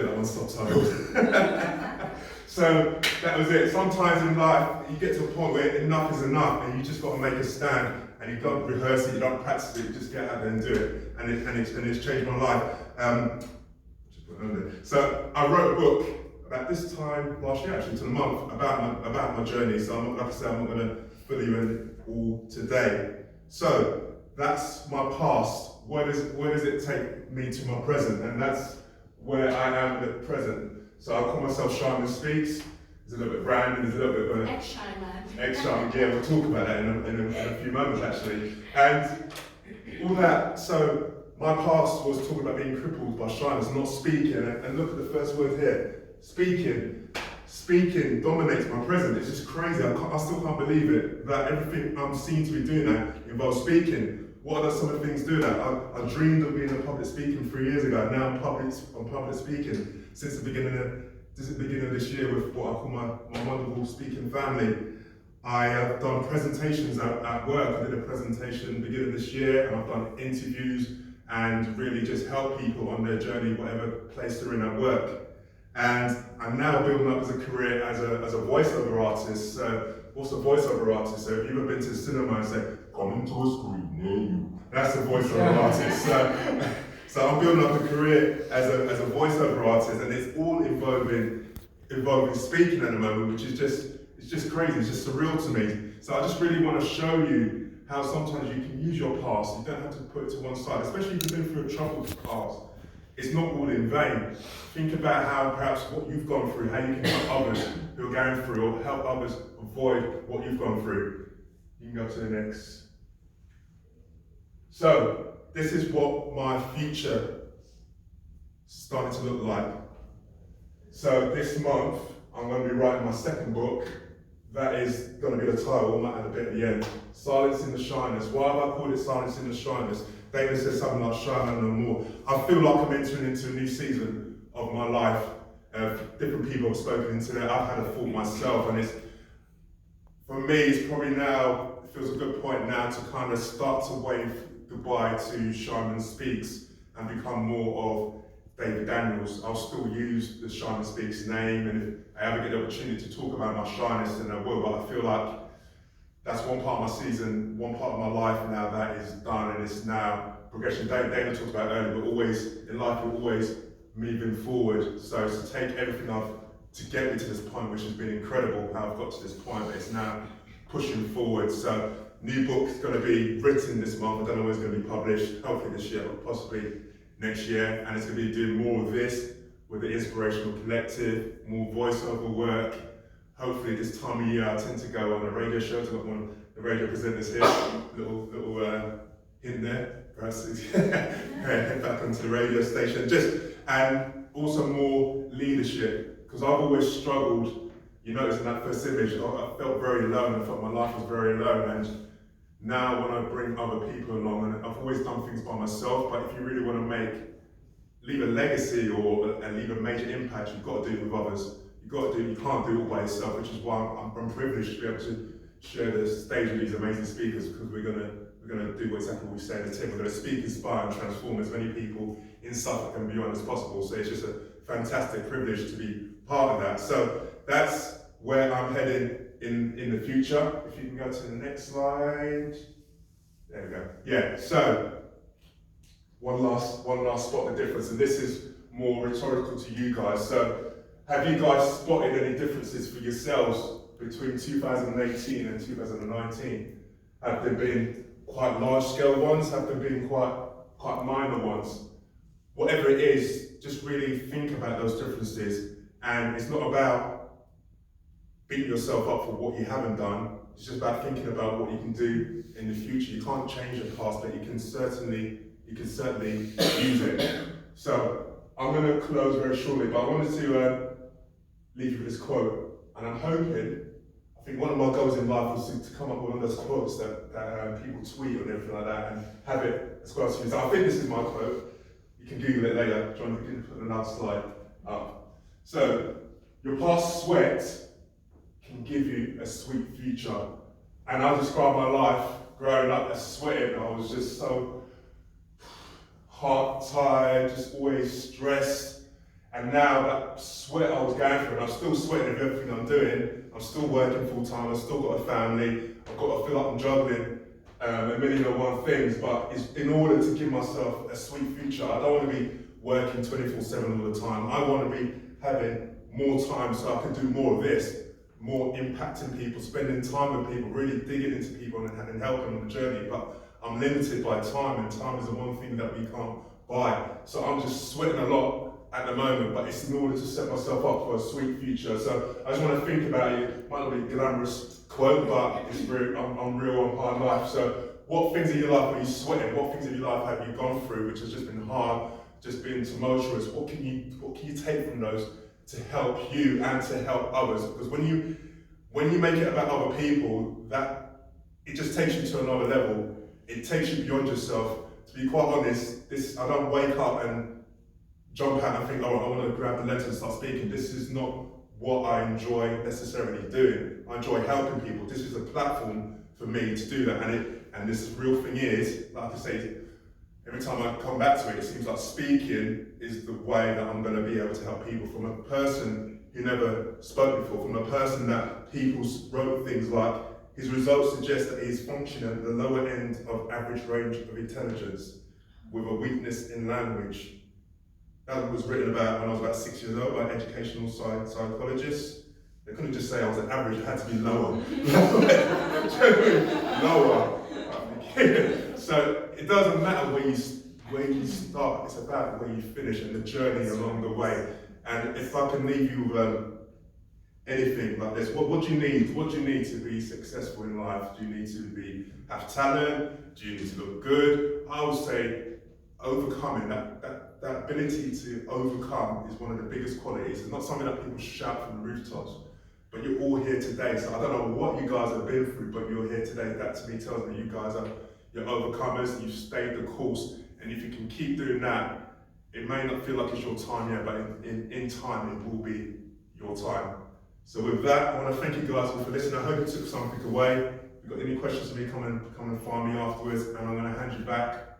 get that one subtitled. So that was it. Sometimes in life, you get to a point where enough is enough, and you just got to make a stand, and you don't rehearse it, you don't practice it, you just get out there and do it. And it's changed my life. So I wrote a book about this time last year, actually, to the month, about my journey. So I'm not going to fill you in all today. So that's my past. Where does it take me to my present? And that's where I am at present. So I call myself Sharman Speaks. There's a little bit of branding, there's a little bit of Ex-Sharman, yeah, we'll talk about that in a few moments actually. And all that, so my past was talking about being crippled by shyness, not speaking. And look at the first word here, speaking. Speaking dominates my present. It's just crazy. I still can't believe it, that everything I'm seen to be doing now involves speaking. What are some of the things do that? I dreamed of being a public speaker 3 years ago. Now I'm public speaking since the beginning of this year with what I call my wonderful speaking family. I have done presentations at work. I did a presentation beginning of this year, and I've done interviews and really just help people on their journey, whatever place they're in at work. And I'm now building up as a career as a voiceover artist. So what's a voiceover artist? So if you've ever been to the cinema and say, "Come into a screen near you," that's a voiceover artist. So I'm building up a career as a voiceover artist, and it's all involving speaking at the moment, which is just crazy. It's just surreal to me. So I just really want to show you how sometimes you can use your past. You don't have to put it to one side, especially if you've been through a troubled past. It's not all in vain. Think about how perhaps what you've gone through, how you can help others who are going through, or help others avoid what you've gone through. You can go to the next. So, this is what my future started to look like. So this month, I'm going to be writing my second book. That is going to be the title, I might add a bit at the end. Silencing the Shyness. Why have I called it Silencing the Shyness? David says something like "Shine no more." I feel like I'm entering into a new season of my life. Different people have spoken into that. I've had a thought myself, and for me, it's probably now, it feels a good point now to kind of start to wave goodbye to Sharman Speaks and become more of David Daniels. I'll still use the Sharman Speaks name, and if I ever get the opportunity to talk about my shyness, then I will, but I feel like that's one part of my season, one part of my life now that is done, and it's now progression. David talked about it earlier, but always, in life, we're always moving forward. So to take everything to get me to this point, which has been incredible, how I've got to this point, but it's now pushing forward. So new book's going to be written this month. I don't know when it's going to be published, hopefully this year, but possibly next year. And it's going to be doing more of this with the Inspirational Collective, more voiceover work. Hopefully this time of year I tend to go on a radio show. I've got one of the radio presenters here, little hint there, perhaps head back onto the radio station. And also more leadership, because I've always struggled. You notice in that first image, I felt very alone. I felt my life was very alone. And now when I bring other people along, and I've always done things by myself, but if you really want to leave a legacy and leave a major impact, you've got to do it with others. You can't do it all by yourself, which is why I'm privileged to be able to share the stage with these amazing speakers, because we're gonna do exactly what we say in the tip. We're gonna speak, inspire, and transform as many people in Suffolk and beyond as possible. So it's just a fantastic privilege to be part of that. So that's where I'm heading in the future. If you can go to the next slide. There we go. Yeah. So one last spot the difference, and this is more rhetorical to you guys. So have you guys spotted any differences for yourselves between 2018 and 2019? Have there been quite large scale ones? Have there been quite minor ones? Whatever it is, just really think about those differences. And it's not about beating yourself up for what you haven't done. It's just about thinking about what you can do in the future. You can't change the past, but you can certainly use it. So I'm going to close very shortly, but I wanted to leave you with this quote, and I'm hoping, I think one of my goals in life was to come up with one of those quotes that people tweet and everything like that, and have it as close to me. So I think this is my quote. You can Google it later. John, you can put another slide up. So, your past sweat can give you a sweet future. And I describe my life growing up as sweating. I was just so heart tired, just always stressed. And now that sweat I was going through, and I'm still sweating with everything I'm doing, I'm still working full time, I've still got a family, I've got to feel like I'm juggling a million and one things, but it's in order to give myself a sweet future, I don't want to be working 24/7 all the time. I want to be having more time so I can do more of this, more impacting people, spending time with people, really digging into people and helping on the journey. But I'm limited by time, and time is the one thing that we can't buy. So I'm just sweating a lot at the moment, but it's in order to set myself up for a sweet future. So I just want to think about it. Might not be a glamorous quote, but it's real, I'm real on hard life. So what things in your life are you sweating? What things in your life have you gone through which has just been hard, just been tumultuous? What can you take from those to help you and to help others? Because when you make it about other people, that it just takes you to another level. It takes you beyond yourself. To be quite honest, I don't wake up and jump out and think, oh, I want to grab the letter and start speaking. This is not what I enjoy necessarily doing. I enjoy helping people. This is a platform for me to do that. And this real thing is, like I say, every time I come back to it, it seems like speaking is the way that I'm going to be able to help people. From a person who never spoke before, from a person that people wrote things like, his results suggest that he is functioning at the lower end of average range of intelligence with a weakness in language. That was written about when I was about 6 years old by educational psychologists. They couldn't just say I was an average, it had to be lower. Lower. So it doesn't matter where you start, it's about where you finish and the journey along the way. And if I can leave you with anything like this, what do you need? What do you need to be successful in life? Do you need to have talent? Do you need to look good? I would say overcoming, that ability to overcome is one of the biggest qualities. It's not something that people shout from the rooftops, but you're all here today. So I don't know what you guys have been through, but you're here today. That to me tells me you guys you're overcomers, you've stayed the course, and if you can keep doing that, it may not feel like it's your time yet, but in time it will be your time. So with that, I want to thank you guys all for listening. I hope you took something away. If you've got any questions for me, come and find me afterwards, and I'm going to hand you back